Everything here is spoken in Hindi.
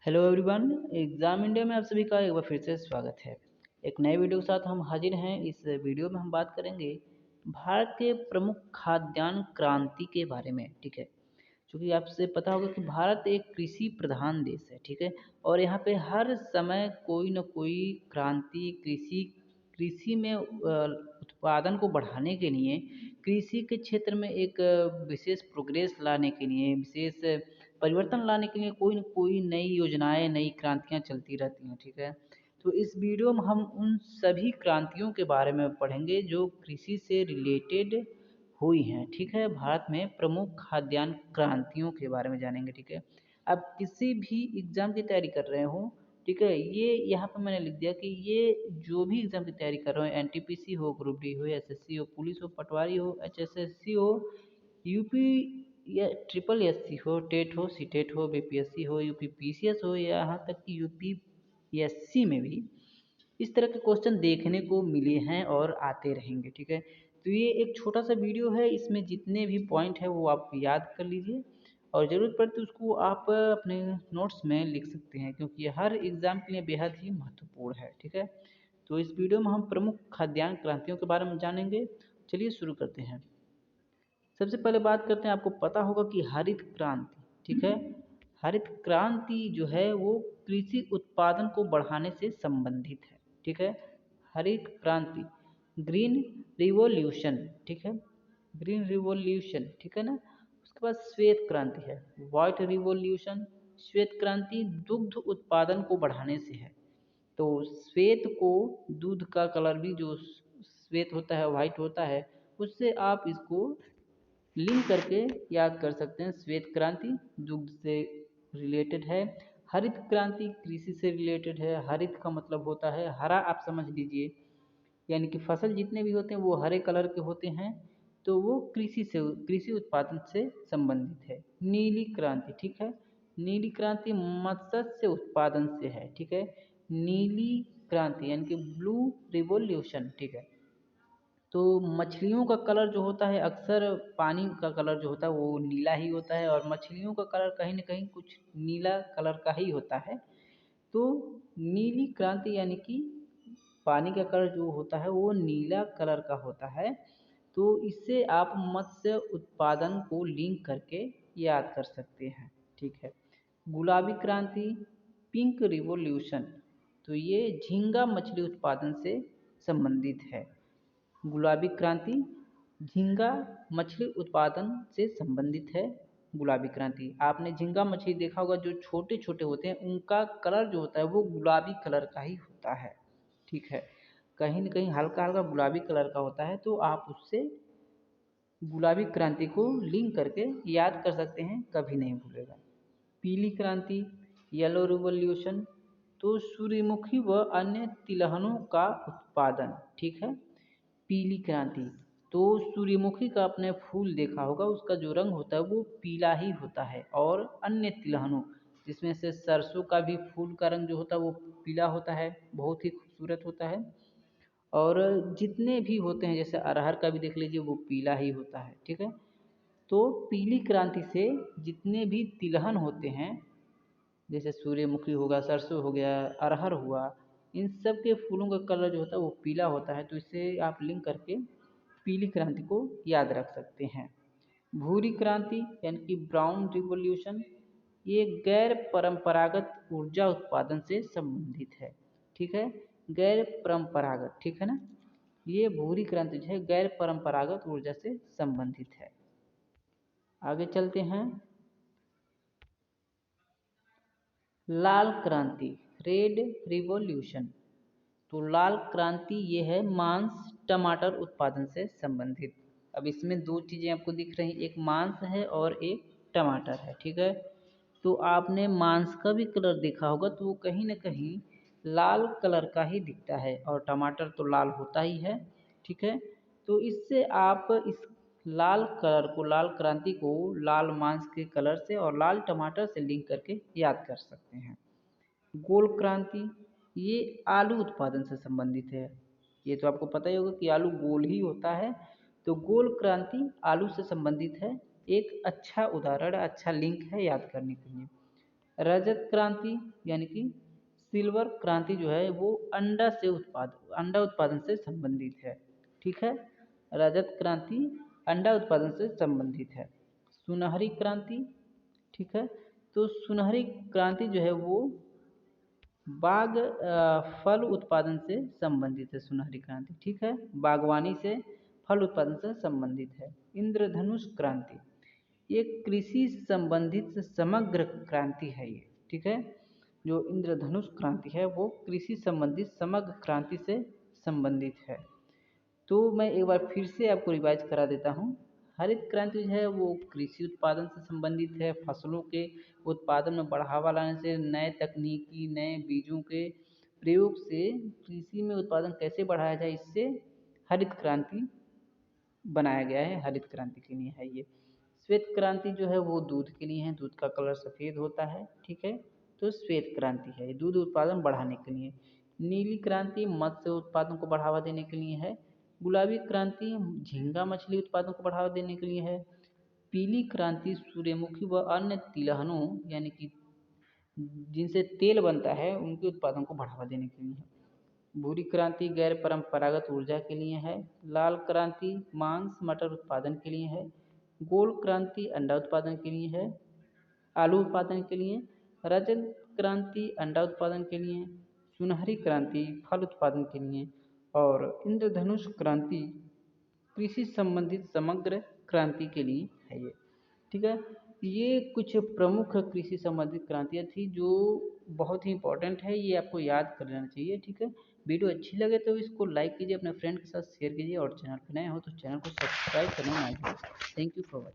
Hello everyone. एग्ज़ाम इंडिया में आप सभी का एक बार फिर से स्वागत है। एक नए वीडियो के साथ हम हाजिर हैं। इस वीडियो में हम बात करेंगे भारत के प्रमुख खाद्यान्न क्रांति के बारे में। ठीक है, क्योंकि आपसे पता होगा कि भारत एक कृषि प्रधान देश है। ठीक है, और यहाँ पे हर समय कोई न कोई क्रांति कृषि कृषि में उत्पादन को बढ़ाने के लिए, कृषि के क्षेत्र में एक विशेष प्रोग्रेस लाने के लिए, विशेष परिवर्तन लाने के लिए कोई न कोई नई योजनाएं, नई क्रांतियाँ चलती रहती हैं। ठीक है, तो इस वीडियो में हम उन सभी क्रांतियों के बारे में पढ़ेंगे जो कृषि से रिलेटेड हुई हैं। ठीक है, भारत में प्रमुख खाद्यान्न क्रांतियों के बारे में जानेंगे। ठीक है, आप किसी भी एग्ज़ाम की तैयारी कर रहे हो, ठीक है, ये यहाँ पर मैंने लिख दिया कि ये जो भी एग्ज़ाम की तैयारी कर रहे हो, एनटीपीसी हो, ग्रुप डी हो, एसएससी हो, पुलिस हो, पटवारी हो, एचएसएससी हो, यूपी या ट्रिपल एससी हो, टेट हो, सीटेट हो, बीपीएससी हो, यूपी पीसीएस हो, या यहाँ तक कि यूपीएससी में भी इस तरह के क्वेश्चन देखने को मिले हैं और आते रहेंगे। ठीक है, तो ये एक छोटा सा वीडियो है, इसमें जितने भी पॉइंट है वो आप याद कर लीजिए और ज़रूरत पड़े तो उसको आप अपने नोट्स में लिख सकते हैं, क्योंकि ये हर एग्ज़ाम के लिए बेहद ही महत्वपूर्ण है। ठीक है, तो इस वीडियो में हम प्रमुख खाद्यान्न क्रांतियों के बारे में जानेंगे। चलिए शुरू करते हैं। सबसे पहले बात करते हैं, आपको पता होगा कि हरित क्रांति। ठीक है, हरित क्रांति जो है वो कृषि उत्पादन को बढ़ाने से संबंधित है। ठीक है, हरित क्रांति, ग्रीन रिवॉल्यूशन। ठीक है, ग्रीन रिवॉल्यूशन, ठीक है ना। उसके बाद श्वेत क्रांति है, व्हाइट रिवॉल्यूशन। श्वेत क्रांति दुग्ध उत्पादन को बढ़ाने से है। तो श्वेत को, दूध का कलर भी जो श्वेत होता है, वाइट होता है, उससे आप इसको लिंक करके याद कर सकते हैं। श्वेत क्रांति दुग्ध से रिलेटेड है, हरित क्रांति कृषि से रिलेटेड है। हरित का मतलब होता है हरा, आप समझ लीजिए, यानी कि फसल जितने भी होते हैं वो हरे कलर के होते हैं, तो वो कृषि उत्पादन से संबंधित है। नीली क्रांति, ठीक है, नीली क्रांति मत्स्य उत्पादन से है। ठीक है, नीली क्रांति यानी कि ब्लू रिवोल्यूशन। ठीक है, तो मछलियों का कलर जो होता है, अक्सर पानी का कलर जो होता है वो नीला ही होता है, और मछलियों का कलर कहीं न कहीं कुछ नीला कलर का ही होता है। तो नीली क्रांति यानी कि पानी का कलर जो होता है वो नीला कलर का होता है। तो इससे आप मत्स्य उत्पादन को लिंक करके याद कर सकते हैं। ठीक है, गुलाबी क्रांति, पिंक रिवॉल्यूशन, तो ये झींगा मछली उत्पादन से संबंधित है। गुलाबी क्रांति झींगा मछली उत्पादन से संबंधित है। गुलाबी क्रांति, आपने झींगा मछली देखा होगा, जो छोटे छोटे होते हैं उनका कलर जो होता है वो गुलाबी कलर का ही होता है। ठीक है, कहीं न कहीं हल्का हल्का गुलाबी कलर का होता है, तो आप उससे गुलाबी क्रांति को लिंक करके याद कर सकते हैं, कभी नहीं भूलेगा। पीली क्रांति, येलो रिवॉल्यूशन, तो सूर्यमुखी व अन्य तिलहनों का उत्पादन। ठीक है, पीली क्रांति, तो सूर्यमुखी का आपने फूल देखा होगा, उसका जो रंग होता है वो पीला ही होता है। और अन्य तिलहनों, जिसमें से सरसों का भी फूल का रंग जो होता है वो पीला होता है, बहुत ही खूबसूरत होता है। और जितने भी होते हैं, जैसे अरहर का भी देख लीजिए, वो पीला ही होता है। ठीक है, तो पीली क्रांति से जितने भी तिलहन होते हैं, जैसे सूर्यमुखी होगा, सरसों हो गया, अरहर हुआ, इन सब के फूलों का कलर जो होता है वो पीला होता है। तो इससे आप लिंक करके पीली क्रांति को याद रख सकते हैं। भूरी क्रांति यानी कि ब्राउन रिवॉल्यूशन, ये गैर परंपरागत ऊर्जा उत्पादन से संबंधित है। ठीक है, गैर परंपरागत, ठीक है ना, ये भूरी क्रांति जो है गैर परंपरागत ऊर्जा से संबंधित है। आगे चलते हैं। लाल क्रांति, रेड रिवॉल्यूशन, तो लाल क्रांति ये है मांस टमाटर उत्पादन से संबंधित। अब इसमें दो चीज़ें आपको दिख रही हैं, एक मांस है और एक टमाटर है। ठीक है, तो आपने मांस का भी कलर देखा होगा, तो वो कहीं ना कहीं लाल कलर का ही दिखता है, और टमाटर तो लाल होता ही है। ठीक है, तो इससे आप इस लाल कलर को, लाल क्रांति को लाल मांस के कलर से और लाल टमाटर से लिंक करके याद कर सकते हैं। गोल क्रांति, ये आलू उत्पादन से संबंधित है। ये तो आपको पता ही होगा कि आलू गोल ही होता है, तो गोल क्रांति आलू से संबंधित है। एक अच्छा उदाहरण, अच्छा लिंक है याद करने के लिए। रजत क्रांति यानी कि सिल्वर क्रांति जो है वो अंडा उत्पादन से संबंधित है। ठीक है, रजत क्रांति अंडा उत्पादन से संबंधित है। सुनहरी क्रांति, ठीक है, तो सुनहरी क्रांति जो है वो फल उत्पादन से संबंधित है। सुनहरी क्रांति, ठीक है, बागवानी से फल उत्पादन से संबंधित है। इंद्रधनुष क्रांति ये कृषि संबंधित समग्र क्रांति है ये, ठीक है, जो इंद्रधनुष क्रांति है वो कृषि संबंधित समग्र क्रांति से संबंधित है। तो मैं एक बार फिर से आपको रिवाइज करा देता हूँ। हरित क्रांति जो है वो कृषि उत्पादन से संबंधित है। फसलों के उत्पादन में बढ़ावा लाने से नए तकनीकी नए बीजों के प्रयोग से कृषि में उत्पादन कैसे बढ़ाया जाए, इससे हरित क्रांति बनाया गया है। हरित क्रांति के लिए है ये। श्वेत क्रांति जो है वो दूध के लिए है, दूध का कलर सफ़ेद होता है, ठीक है, तो श्वेत क्रांति है, दूध उत्पादन बढ़ाने के लिए। नीली क्रांति मत्स्य उत्पादन को बढ़ावा देने के लिए है। गुलाबी क्रांति झींगा मछली उत्पादन को बढ़ावा देने के लिए है। पीली क्रांति सूर्यमुखी व अन्य तिलहनों यानी कि जिनसे तेल बनता है उनके उत्पादन को बढ़ावा देने के लिए है। भूरी क्रांति गैर परंपरागत ऊर्जा के लिए है। लाल क्रांति मांस मटर उत्पादन के लिए है। गोल क्रांति अंडा उत्पादन के लिए है, आलू उत्पादन के लिए। रजत क्रांति अंडा उत्पादन के लिए। सुनहरी क्रांति फल उत्पादन के लिए। और इंद्रधनुष क्रांति कृषि संबंधित समग्र क्रांति के लिए है ये, ठीक है। ये कुछ प्रमुख कृषि संबंधित क्रांतियाँ थी जो बहुत ही इंपॉर्टेंट है, ये आपको याद कर लेना चाहिए, ठीक है। वीडियो अच्छी लगे तो इसको लाइक कीजिए, अपने फ्रेंड के साथ शेयर कीजिए और चैनल पर नए हो तो चैनल को सब्सक्राइब करना ना भूलें। Thank you for watching.